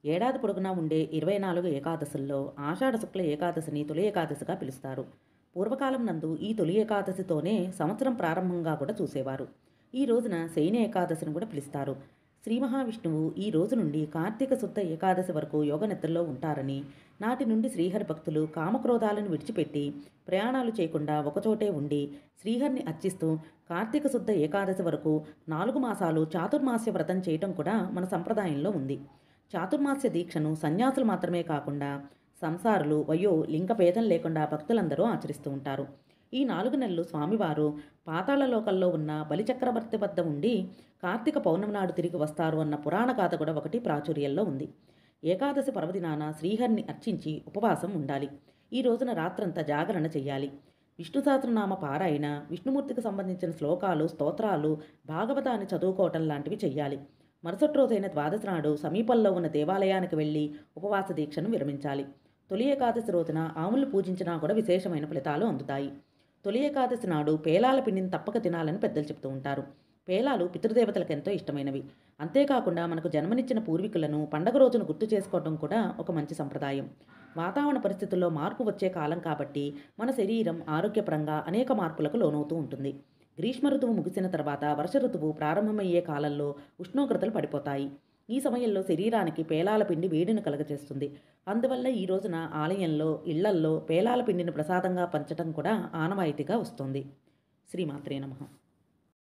ఏడాది పొడుగునా ఉండే 24 ఏకాదశుల్లో ఆషాఢ శుక్ల ఏకాదశిని తొలి ఏకాదశిగా పిలుస్తారు. పూర్వకాలం నందు ఈ తొలి ఏకాదశితోనే సంవత్సరం ప్రారంభంగా కూడా చూసేవారు. ఈ రోజున శయన ఏకాదశిని కూడా పిలుస్తారు. శ్రీ మహావిష్ణువు ఈ రోజు నుండి కార్తీక శుద్ధ ఏకాదశి వరకు యోగనిద్రలో ఉంటారని, నాటి నుండి శ్రీహరి భక్తులు కామక్రోధాలను విడిచిపెట్టి ప్రయాణాలు చేయకుండా ఒకచోటే ఉండి శ్రీహరిని అర్చిస్తూ కార్తీక శుద్ధ ఏకాదశి వరకు 4 మాసాలు చాతుర్మాస్య వ్రతం చేయటం కూడా మన సంప్రదాయంలో ఉంది. చాతుర్మాస్య దీక్షను సన్యాసులు మాత్రమే కాకుండా సంసారులు, లింగ భేదం లేకుండా భక్తులందరూ ఆచరిస్తూ ఉంటారు. ఈ 4 నెలలు స్వామివారు పాతాళ లోకంలో ఉన్న బలిచక్రవర్తి వద్ద ఉండి కార్తీక పౌర్ణమి నాడు తిరిగి వస్తారు అన్న పురాణ గాథ కూడా ఒకటి ప్రాచుర్యంలో ఉంది. ఏకాదశి పర్వదినాన శ్రీహరిని అర్చించి ఉపవాసం ఉండాలి. ఈ రోజున రాత్రంతా జాగరణ చెయ్యాలి. విష్ణు సహస్రనామ పారాయణ, విష్ణుమూర్తికి సంబంధించిన శ్లోకాలు, స్తోత్రాలు, భాగవతాన్ని చదువుకోవటం లాంటివి చెయ్యాలి. మరుసటి రోజైన ద్వాదశి నాడు సమీపంలో ఉన్న దేవాలయానికి వెళ్ళి ఉపవాస దీక్షను విరమించాలి. తొలి ఏకాదశి రోజున ఆవులను పూజించినా కూడా విశేషమైన ఫలితాలు అందుతాయి. తొలి ఏకాదశి నాడు పేలాల పిండిని తప్పక తినాలని పెద్దలు చెప్తూ ఉంటారు. పేలాలు పితృదేవతలకు ఎంతో ఇష్టమైనవి. అంతేకాకుండా మనకు జన్మనిచ్చిన పూర్వీకులను పండగ రోజున గుర్తు చేసుకోవడం కూడా ఒక మంచి సంప్రదాయం. వాతావరణ పరిస్థితుల్లో మార్పు వచ్చే కాలం కాబట్టి మన శరీరం ఆరోగ్యపరంగా అనేక మార్పులకు లోనవుతూ ఉంటుంది. గ్రీష్మ ఋతువు ముగిసిన తర్వాత వర్ష ఋతువు ప్రారంభమయ్యే కాలంలో ఉష్ణోగ్రతలు పడిపోతాయి. ఈ సమయంలో శరీరానికి పేలాల పిండి వేడిని కలగజేస్తుంది. అందువల్ల ఈ రోజున ఆలయంలో, ఇళ్లల్లో పేలాల పిండిని ప్రసాదంగా పంచడం కూడా ఆనవాయితీగా వస్తుంది. శ్రీమాత్రే నమః.